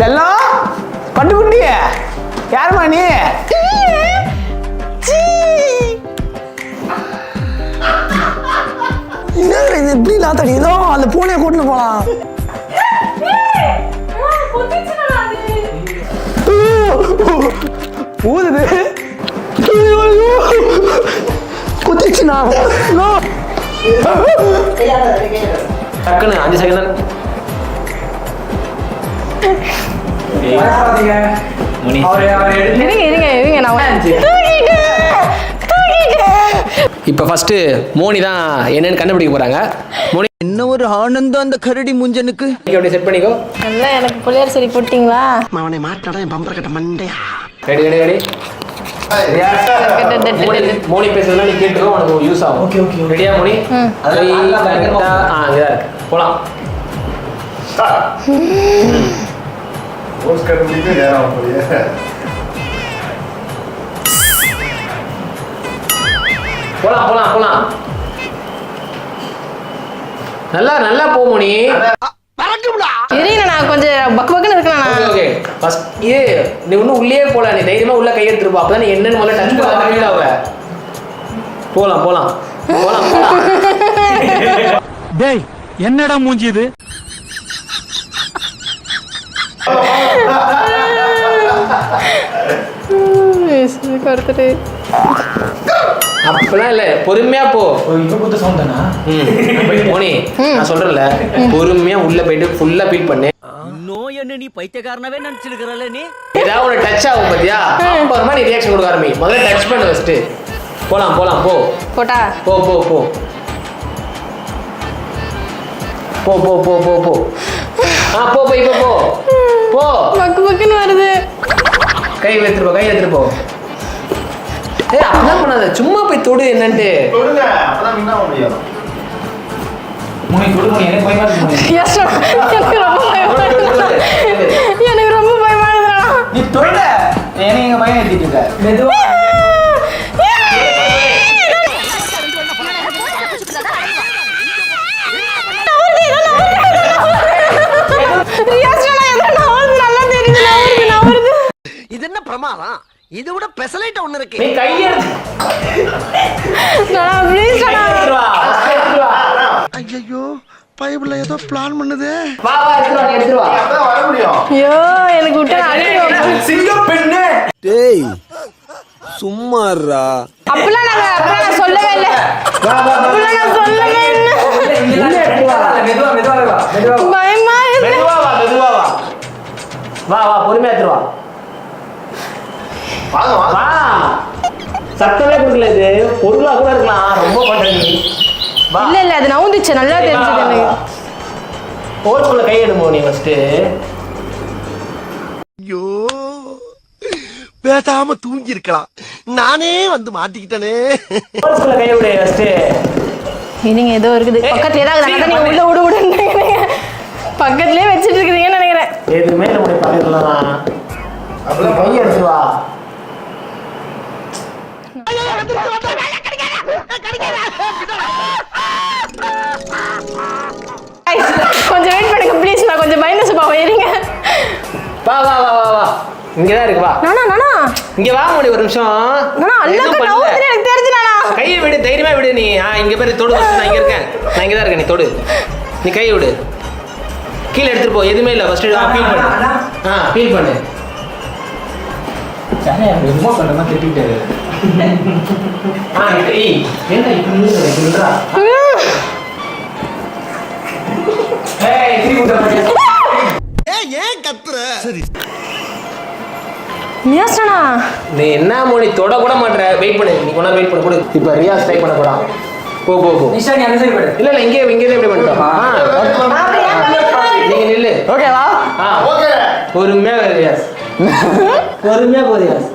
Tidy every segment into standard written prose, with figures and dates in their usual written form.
செல்லம் பட்டுக்குட்டி யாருமா நீ? என்ன இது இப்படி லாத்தடி? ஏதோ அந்த பூனையை கூட்டிட்டு போலாம். ஊதுது குத்திச்சுனா டக்குன்னு 5 செகண்ட் இப்ப ஃபர்ஸ்ட் மோனி தான் என்னன்னு கண்டுபிடிக்க போறாங்க. மோனி என்ன ஒரு ஆனந்தம் அந்த கரடி முஞ்சனுக்கு. அப்படியே செட் பண்ணிக்கோ. நல்லா எனக்கு புள்ளியார் சரி போட்டீங்களா? அவனை மாட்டாடா என் பம்பர கட்ட மண்டையா. Ready ready ready. மோனி பேசுறதுனா நீ கேட்டுக்கோ, உனக்கு யூஸ் ஆகும். ஓகே ஓகே ரெடியா மோனி? அதெல்லாம் கரெக்ட்டா இங்க போலாம். போஸ்ட் கட் பண்ணிட்டு நேரா போறியே. போலாம் போலாம் போலாம். நல்லா நல்லா போ மோனி. இருங்க நான் கொஞ்சம் பக்கு பக்குன்னு இருக்கேன். ஓகே ஃபர்ஸ்ட் நீ இன்னும் உள்ளே போல, நீ தைரியமா உள்ள கை எடுத்துட்டு போ. அப்பதான் நீ என்னன்னு முதல்ல டச் பண்ணாத ஃபீல் ஆவ. போலாம் போலாம் போலாம். டேய் என்னடா மூஞ்சி இது? கருத்துட்டு அப்பெல்லாம் இல்ல, பொறுமையா போ. இப்ப புத்த சவுண்ட் தானா? மோனி நான் சொல்றேன்ல, பொறுமையா உள்ள போயிட்டு ஃபுல்லா ஃபீல் பண்ணு. நோய் என்ன நீ பைத்தியக்காரனாவே நினைச்சிருக்கறல நீ. ஏதாவது ஒரு டச் ஆகும் பாத்தியா, அப்புறமா நீ ரியாக்ஷன் கொடுக்க ஆரம்பி. முதல்ல டச் பண்ணு ஃபர்ஸ்ட். போலாம் போலாம் போ. போட்டா போ போ போ போ போ போ போ போ. போ போ இப்ப போ போ. பக்கு பக்குன்னு வருது. கை எடுத்துட்டு போ, கை எடுத்துட்டு போ. ஏய் அப்படிதான் பண்ணாத, சும்மா போய் தொடு. என்னன்ட்டு தொடுங்க, அப்பதான் வின் ஆக முடியும். முனி தொடு முனி, எனக்கு பயமா இருக்கு முனி. எனக்கு ரொம்ப பயமா இருக்குடா. நீ தொடு. ஏனே எங்க பையன் ஏத்திட்டு இருக்க. மெதுவா. இது என்ன பிரமாதம்? இது விட பெசலைட் ஒண்ணு இருக்கு. நீ கை எடுத்து நான் ப்ளீஸ் வா. ஐயோ பைபிள்ல ஏதோ பிளான் பண்ணுதே. வா வா எடுத்து வா. அப்பதான் வர முடியும். ஐயோ எனக்கு விட்டு அடிச்சு சிங்க பெண்ணே. டேய் சும்மாறா. அப்பலாம் நான் சொல்லவே இல்ல. வா வா அப்பலாம் நான் சொல்லவே இல்ல. மெதுவா மெதுவா வா. மெதுவா பயமா இருக்கு. மெதுவா வா, மெதுவா வா. வா வா பொறுமையா எடுத்து வா. வாங்க வாங்க. வா. சத்தமே கொடுக்கல, இது பொருளா கூட இருக்கலாம். ரொம்ப பண்ற நீ. வா. இல்ல இல்ல அது நவுந்துச்சு, நல்லா தெரிஞ்சது எனக்கு. ஹோல்ஸ்குள்ள கை எடுமோ நீ ஃபர்ஸ்ட். ஐயோ பேசாம தூங்கி இருக்கலாம். நானே வந்து மாட்டிக்கிட்டனே. ஹோல்ஸ்குள்ள கை விடு ஃபர்ஸ்ட். நீங்க ஏதோ இருக்குது பக்கத்துல ஏதாவது அதான் நீங்க உள்ள விடு விடுன்றீங்க. பக்கத்துலயே வச்சிட்டு இருக்கீங்கன்னு நினைக்கிறேன். எதுவுமே நம்முடைய பக்கத்துல தான். அப்பதான் கை எடுத்து வா. கொஞ்சம் வெயிட் பண்ணுங்க ப்ளீஸ். நான் கொஞ்சம் பயந்து சும்மா இருங்க. வா வா வா வா வா. இங்க தான் இருக்கு வா. நானா நானா இங்க வா மோடி ஒரு நிமிஷம். நானா அல்லாஹ் நவுதுன்னு எனக்கு தெரிஞ்சு நானா. கையை விடு, தைரியமா விடு நீ. இங்க பேரு தொடு. நான் இங்க இருக்கேன், நான் இங்க தான் இருக்கேன். நீ தொடு, நீ கையை விடு. கீழே எடுத்துட்டு போ. எதுவுமே இல்ல ஃபர்ஸ்ட் ஃபீல் பண்ணு. ஃபீல் பண்ணு. சானே ரொம்ப பண்ணமா திட்டிட்டாரு. ஏய் என்ன இப்படி நில்றா. ஏய் திரும்பி வா. ஏன் கத்துற? சரி நியாஸ்டனா நீ என்ன மோனி தொட கூட மாட்டற. வெயிட் பண்ணு, நீ கொஞ்ச வெயிட் பண்ணு. இப்போ ரியாஸ் ட்ரை பண்ண போறா. போ போ போ. நிஷா நீ அந்த சைடு போடு. இல்ல இல்ல இங்கே இப்படி பண்ணிட்டோம். நீங்க நில்லு. ஓகேவா? ஓகே. பொறுமையா ரியாஸ். பொறுமையா போ ரியாஸ்.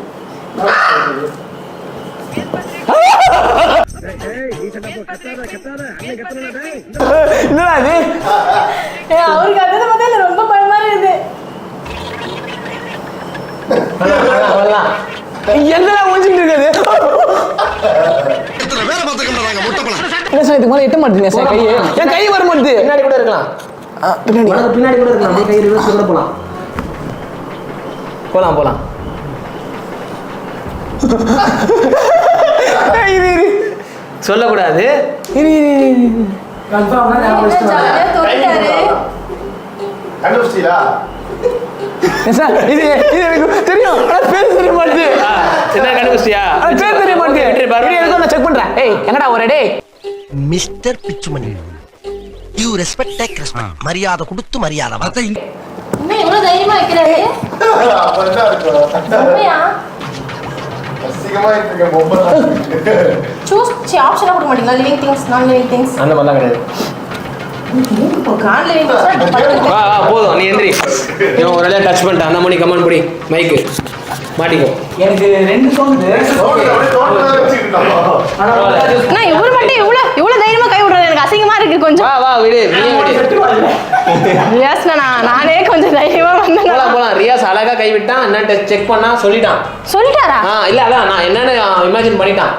என்னடா இது? அவருக்கு அதே பார்த்தா ரொம்ப பயமா இருக்குது. வரலாம். என்னடா மூஞ்சிட்டு இருக்குது? எத்தனை பேரை பார்த்துக்கறாங்க முட்டப்பலாம். என்ன சார் இதுக்கு மேல எட்ட மாட்டீங்க சார் கையை. கை வர மாட்டுது. பின்னாடி கூட இருக்கலாம். பின்னாடி கூட இருக்கலாம். அப்படியே கை ரிவர்ஸ் கூட போலாம். போலாம் சொல்லக்கூடாது. கன்ஃபார்ம் நான் ஃபர்ஸ்ட் ஜாலியா தொட்டாரு. கண்டுபிடிச்சீங்களா? சார் இது எனக்கு தெரியும். ஆனா பேர் தெரிய மாட்டேங்குது. என்ன கண்டுபிடிச்சியா? ஆனா பேர் தெரிய மாட்டேங்குது. இது எனக்கு நான் செக் பண்றேன். ஏய் எங்கடா ஒரே டேய். Mister Pichumani, you respect take respect. மரியாதை கொடுத்து மரியாதை வார்த்தை. என்ன இவ்வளவு தைரியமா வைக்கிறாரு? அப்ப என்ன இருக்கும்? உண்மையா? அசிங்கமா இருக்கு பொம்மை. சூஸ் ஆப்ஷனா கொடுக்க மாட்டீங்களா? Living things, non living things. அந்த மாதிரிலாம் கிடையாது. கான் லிவிங் திங்ஸ். வா போதும், நீ எந்திரி. இவன் ஒரு வேலையா டச் பண்ணிட்டான். அந்த மணி கமெண்ட் படி மைக்கு மாட்டிக்கோ. எனக்கு ரெண்டு தோணுது. அப்படியே தோட்டத்துல வச்சிருக்கோம். ஆனா நான் இவரு மட்டும் இவ்வளவு தைரியமா கை விடுறாரு. எனக்கு அசிங்கமா இருக்கு கொஞ்சம். வா விடு, நீயே விடு. ரியாஸ் நானே கொஞ்சம் தைரியமா வந்தேன். போலாம். ரியாஸ் அழகா கை விட்டான். என்ன செக் பண்ணா சொல்லிட்டாரா? இல்ல அதான் நான் என்னன்னு இமேஜின் பண்ணிட்டான்,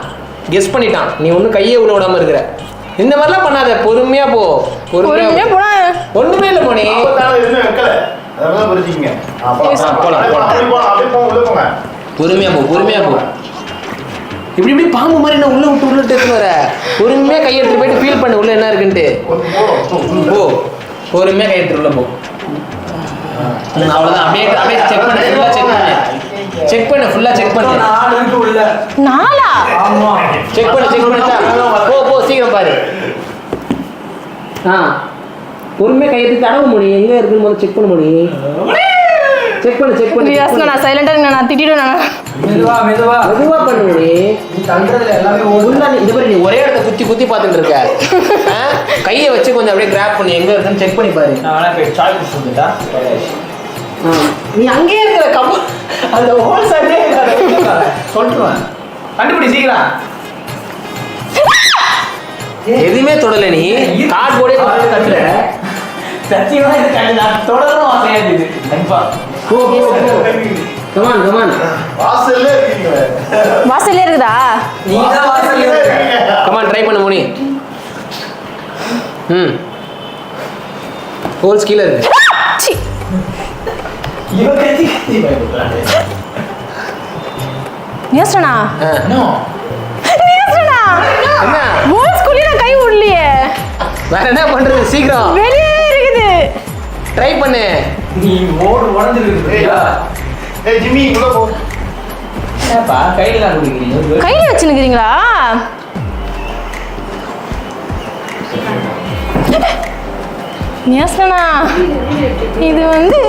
கெஸ் பண்ணிட்டான். நீ ஒன்னும் கையே உள்ள விடாம இருக்கிற. இந்த மாதிரிலாம் பண்ணாத, பொறுமையா போ. பொறுமையா போனா ஒண்ணுமே இல்ல போனி. அப்பதான் எதுவுமே வைக்கல. அதெல்லாம் புரிஞ்சுக்கங்க. போலாம். அப்படியே போங்க, உள்ள போங்க. பொறுமையா போ. இப்படி பாம்பு மாதிரி என்ன உள்ள விட்டு எடுத்து வர. பொறுமையா கையை எடுத்து போயிட்டு ஃபீல் பண்ணு உள்ள என்ன இருக்குன்ட்டு. போ, பொறுமையா கையை எடுத்து உள்ள போ. அவ்வளவுதான். அப்படியே செக் பண்ணு. நாலு இருக்கு உள்ள. நாளா? ஆமா. செக் பண்ணு. போ சீக்கிரம் பாரு. பொறுமையா கையை எடுத்து தடவு மணி எங்க இருக்குன்னு முதல்ல செக் பண்ண மணி. செக் பண்ணு. ரியாஸ் நான் சைலண்டா இருங்க. நான் திட்டிடுவேன். மெதுவா பண்ணு மணி. நீ தண்டறதுல எல்லாமே இந்த மாதிரி நீ ஒரே இடத்த குத்தி பார்த்துட்டு இருக்க. கையை வச்சு கொஞ்சம் அப்படியே கிராப் பண்ணி எங்க இருக்குன்னு செக் பண்ணி பாரு. நான் வேணா போய் சாய் குடிச்சுட்டா. நீ அங்கேயே இருக்கிற அந்த ஹோல் சைடே சொல்றேன். கண்டுபிடி சீக்கிரம். எதுவுமே தொடல. நீ கார்ட்போர்டே கட்டுற. சத்தியமா இது நான் தொடரணும் ஆசையா இருக்குது. கண்டிப்பா. கமான். வாசல்ல இருக்கீங்க. வாசல்ல இருக்குதா? நீ தான் வாசல்ல இருக்க. கமான் ட்ரை பண்ணு மோனி. ஹோல்ஸ் கீழ இருக்கு. சி இவ கத்தி பயப்படுறானே. ரியாஸ்னா நோ. ரியாஸ்னா என்ன? ஹோல்ஸ் குளிர கை விடலையே. வேற என்ன பண்றது? சீக்கிரம் வெளியே இருக்குது. ட்ரை பண்ணு. நீ உடைஞ்சிருக்கு. ஏய் ஜிம்மி உள்ள போ. ஏப்பா கையில தான் குடிக்கிறீங்க. கையில வச்சுனுக்கிறீங்களா? ரியாஸ்னா இது வந்து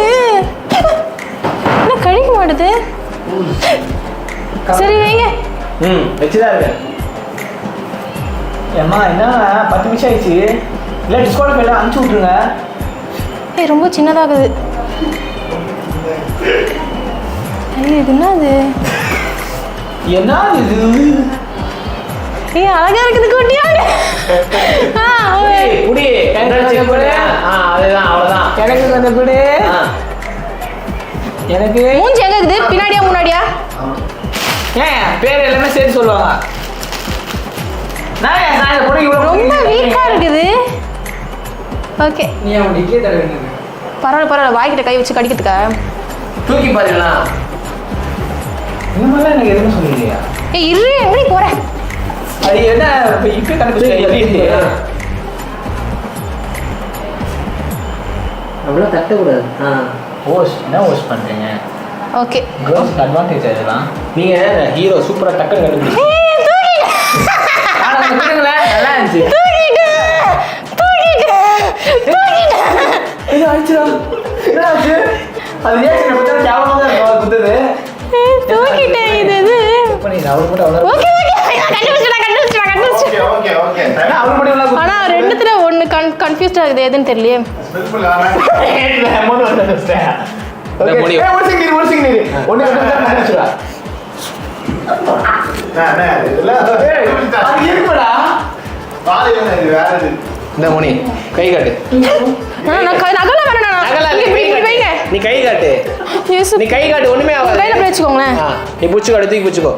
என்ன கழிக்க மாட்டுது. சரி வைங்க. வச்சுதான் இருக்க. ஏம்மா என்ன 10 நிமிஷம் ஆயிடுச்சு. இல்லை டிஸ்கவுண்ட் அனுப்பிச்சு விட்ருங்க. ஏய் ரொம்ப சின்னதாகுது. ஐயோ இது என்னது? என்ன இது? ஏய் அழகா இருக்குது குட்டியாடு. குடி செக் பண்ணு. அதுதான் அவ்வளவுதான். எனக்கு கொஞ்சம் குடி. எனக்கு மூஞ்சி எங்க இருக்குது? பின்னாடியா முன்னாடியா? ஏன் பேர் எல்லாமே சேர்த்து சொல்லுவாங்க. நான் இதை போட இவ்வளோ ரொம்ப வீக்கா இருக்குது. ஓகே நீ அவன் டிக்கியே தர வேண்டியது. பரவாயில்ல வாய்க்கிட்ட கை வச்சு கடிக்கிறதுக்கா? தூக்கி பாருங்களா. இந்த மாதிரிலாம் எனக்கு எதுவும் சொல்லிடுறியா? ஏய் இரு எப்படி போற? அது என்ன இப்போ கணக்கு அவ்வளோ தட்டக்கூடாது. ஓஸ் என்ன ஓஸ் பண்ணுறீங்க? ஓகே கேர்ள்ஸ்க்கு அட்வான்டேஜ் அதெல்லாம். நீங்க ஹீரோ சூப்பரா டக்குன்னு கண்டுபிடிச்சு. நல்லா இருந்துச்சு. இது ஆயிடுச்சுடா. என்ன ஆச்சு? அது ஏன் பத்தி கேவலமா தான் இருக்கும் குத்துது. தூக்கிட்டேன் இது பண்ணி அவர் மட்டும் அவ்வளோ. ஓகே கண்டுபிடிச்சிட்டேன். ஓகே. அவர் மட்டும் எவ்வளோ ஆனா ரெண்டுத்துல ஒன்னு கன்ஃபியூஸ்ட் ஆகுது எதுன்னு தெரியலையே. ஸ்மெல் பண்ணலாமா? அமௌண்ட் வந்துட்டேன். இந்த ஓகே மணி. ஒரு செகண்ட் ஒண்ணு கண்டுபிடிச்சா. இதெல்லாம் அது இருக்குடா. பாரு என்ன இது வேற இது. இந்த மணி கை காட்டு. நகல வேணா நகலா இல்ல, கை காட்டு. வைங்க. நீ கை காட்டு. நீ கை காட்டு. ஒண்ணுமே ஆகாது. கையில அப்படியே வச்சுக்கோங்களேன். நீ புடிச்சுக்கோ. அடுத்து தூக்கி புடிச்சுக்கோ.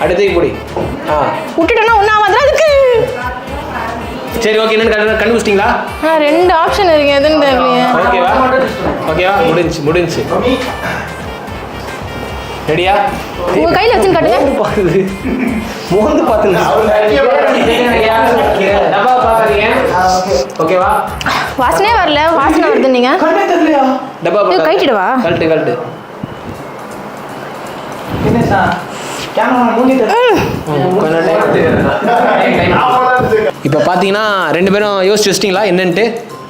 அடுத்து தூக்கி புடி. விட்டுட்டேன்னா ஒன்றும் ஆகாது அதுக்கு. சரி ஓகே. என்னன்னு கண்டுபிடிச்சிட்டீங்களா? ரெண்டு ஆப்ஷன் இருக்கு எதுன்னு தெரியலையே. ஓகேவா? ஓகே ஓகேவா? முடிஞ்சு ரெடியா? உங்க கையில வச்சு காட்டுங்க. மோந்து பாத்துங்க. டப்பா பாக்காதீங்க. ஓகேவா? வாசனையே வரல, வாசனை வருது நீங்க. டப்பா இது கைட்டிடவா? கழட்டு. இப்போ பார்த்தீங்கன்னா 2 பேரும் யோசிச்சு வச்சிட்டீங்களா என்னன்ட்டு?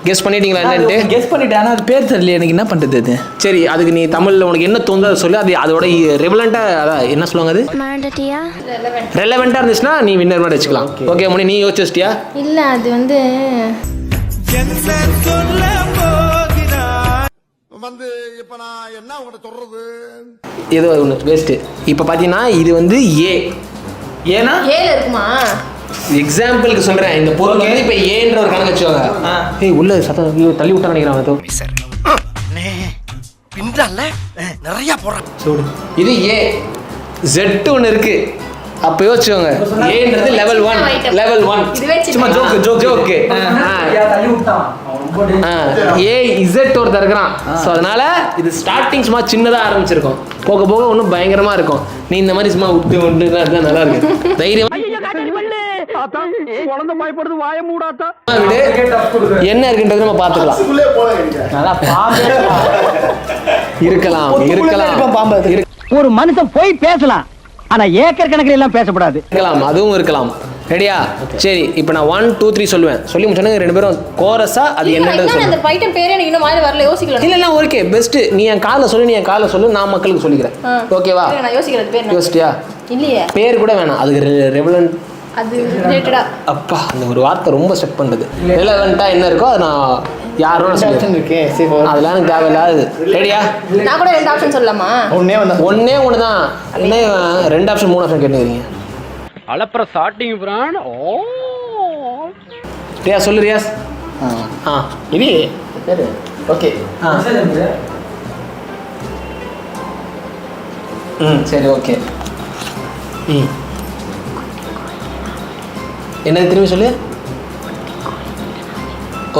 கெஸ் பண்ணிட்டீங்களா என்னன்ட்டு? கெஸ் பண்ணிட்டேன், ஆனால் அது பேர் தெரியல எனக்கு, என்ன பண்ணுறது அது? சரி, அதுக்கு நீ தமிழில் உனக்கு என்ன தோணுதோ அதை சொல்லு. அது அதோட ரெவலண்ட்டாக அதான் என்ன சொல்லுவாங்க, அது ரெலவெண்ட்டாக இருந்துச்சுன்னா நீ வின்னர் மாதிரி வச்சுக்கலாம். ஓகே மணி, நீ யோசிச்சு வச்சிட்டியா? இல்லை, அது வந்து இப்ப நான் என்ன உங்கள்கிட்ட சொல்றது? ஏதோ ஒன்று வேஸ்ட்டு. இப்போ பார்த்தீங்கன்னா இது வந்து ஏன்னா ஏல இருக்குமா? எக்ஸாம்பிளுக்கு சொல்கிறேன். இந்த பொருள் வந்து இப்போ ஏன்ற ஒரு கணக்கு வச்சுவாங்க. ஏய் உள்ள சத்தம் தள்ளி விட்டா நினைக்கிறான். பின்றால நிறைய போடுறான். சூடு. இது ஏ. Z ஒன்று இருக்கு. அப்போ யோசிச்சுவாங்க, ஏன்றது லெவல் 1. சும்மா ஜோக்கு. ஏ இசட் ஒருத்தர் இருக்கிறான். ஸோ அதனால இது ஸ்டார்டிங் சும்மா சின்னதாக ஆரம்பிச்சிருக்கோம், போக போக ஒன்றும் பயங்கரமா இருக்கும். நீ இந்த மாதிரி சும்மா விட்டு தான் நல்லா இருக்கு. தைரியமா என்ன இருக்குன்றது நம்ம பார்த்துக்கலாம். இருக்கலாம். ஒரு மனுஷன் போய் பேசலாம், ஆனா ஏக்கர் கணக்கில் எல்லாம் பேசக்கூடாது. அதுவும் இருக்கலாம். ரெடியா? சரி, இப்போ நான் 1 2 3 சொல்லுவேன். சொல்லி முடிச்சோன்னா 2 பேரும் கோரஸா அது என்னன்றது சொல்லு. அந்த பைட்டம் பேரே எனக்கு இன்னும் வாயில வரல, யோசிக்கலாம். இல்ல ஓகே, பெஸ்ட். நீ என் கால்ல சொல்லு, நான் மக்களுக்கு சொல்லிக்கிறேன். ஓகேவா? நான் யோசிக்கிறது பேர் யோசிச்சியா? இல்லையே, பேர் கூட வேணாம். அதுக்கு ரெவலண்ட், அது ரிலேட்டடா. அப்பா அந்த ஒரு வார்த்தை ரொம்ப ஸ்டெப் பண்ணுது. ரெலவெண்டா என்ன இருக்கோ அது நான் யாரோட சொல்லிருக்கேன். அதெல்லாம் எனக்கு தேவையில்லாது. ரெடியா? நான் கூட 2 ஆப்ஷன் சொல்லலாமா? ஒண்ணே ஒன்று தான். என்ன 2 ஆப்ஷன் 3 ஆப்ஷன் கேட்டுக்கிறீங்க? அலப்பற ஸ்டார்டிங் பிரான். ரியாஸ் சொல்லு. ரியாஸ் இது ஓகே. சரி ஓகே. என்ன திரும்பி சொல்லு.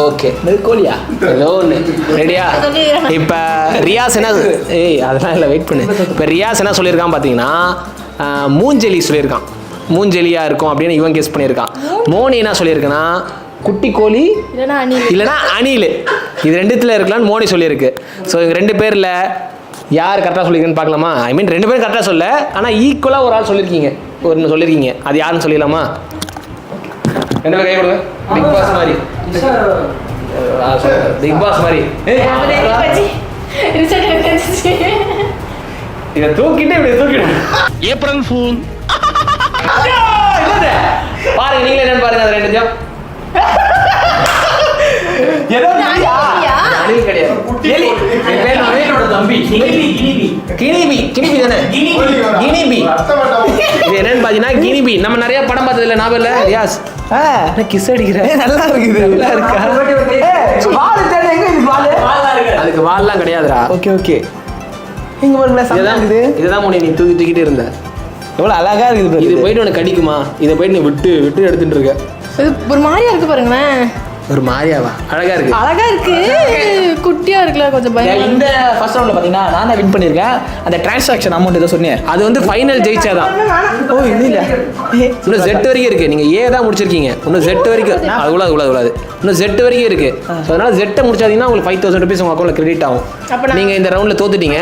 ஓகே, கோழியா? ஏதோ ஒன்று. ரெடியா? இப்போ ரியாஸ் என்ன, அதெல்லாம் இல்லை, வெயிட் பண்ணு. இப்போ ரியாஸ் என்ன சொல்லியிருக்கான் பார்த்தீங்கன்னா, மூஞ்செலி சொல்லியிருக்கான். மூஞ்செலியாக இருக்கும் அப்படின்னு இவன் கெஸ் பண்ணியிருக்கான். மோனி என்ன சொல்லியிருக்குன்னா, குட்டி கோழி இல்லைனா அணில். இது 2த்துல இருக்கலாம்னு மோனி சொல்லியிருக்கு. ஸோ இவங்க 2 பேரில் யார் கரெக்டாக சொல்லியிருக்குன்னு பார்க்கலாமா? ஐ மீன் 2 பேரும் கரெக்டாக சொல்ல, ஆனால் ஈக்குவலாக ஒரு ஆள் சொல்லியிருக்கீங்க, ஒன்று சொல்லியிருக்கீங்க. அது யாருன்னு சொல்லிடலாமா? 2 பேரும் கை கொடுங்க. பிக் பாஸ் மாதிரி. இதை தூக்கிட்டு இப்படி தூக்கிடு. April fool. பாருங்க, நீங்களே என்னன்னு பாருங்க. அது 2 ஜம் அணில் கிடையாது. கினிபி தானே? கினிபி. இது என்னன்னு பாத்தீங்கன்னா கினிபி. நம்ம நிறைய படம் பார்த்தது இல்லை, ஞாபகம் இல்லை ரியாஸ்? கிஸ் அடிக்கிற நல்லா இருக்குது. நல்லா இருக்கா? அதுக்கு வால்லாம் கிடையாதுடா. ஓகே. இங்க ஒரு இதுதான் முன்னே நீ தூக்கிட்டு இருந்த. எவ்வளவு அழகா இருக்குது. இது போயிட்டு உனக்கு கடிக்குமா? இதை போயிட்டு நீ விட்டு எடுத்துட்டு இருக்க. இது ஒரு மாதிரியா இருக்கு பாருங்களேன். ஒரு மாதிரியாவா? அழகா இருக்கு. குட்டியா இருக்குல்ல, கொஞ்சம் பயம். இந்த ஃபர்ஸ்ட் ரவுண்ட்ல பாத்தீங்கன்னா நான் தான் வின் பண்ணிருக்கேன். அந்த டிரான்சாக்ஷன் அமௌண்ட் ஏதோ சொன்னேன், அது வந்து ஃபைனல் ஜெயிச்சாதான். ஓ இது இல்ல, இன்னும் Z வரைக்கும் இருக்கு. நீங்க A தான் முடிச்சிருக்கீங்க, இன்னும் Z வரைக்கும். அது உள்ளது இன்னும் Z வரைக்கும் இருக்கு. ஸோ அதனால Z முடிச்சாதீங்கன்னா உங்களுக்கு 5000 rupees உங்க அக்கௌண்ட்ல கிரெடிட் ஆகும். நீங்க இந்த ரவுண்ட்ல தோத்துட்டீங்க.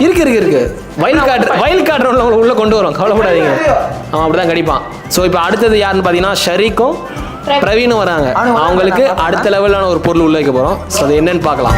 இருக்கு வைல்ட் கார்டு ரவுண்ட்ல உள்ள கொண்டு வரோம், கவலைப்படாதீங்க. அவன் அப்படிதான் கடிப்பான். ஸோ இப்போ அடுத்தது யாருன்னு பாத்தீங்கன்னா ஷரீக்கும் பிரவீனும் வராங்க. அவங்களுக்கு அடுத்த லெவலான ஒரு பொருள் உள்ள வைக்க போறோம். ஸோ அது என்னன்னு பார்க்கலாம்.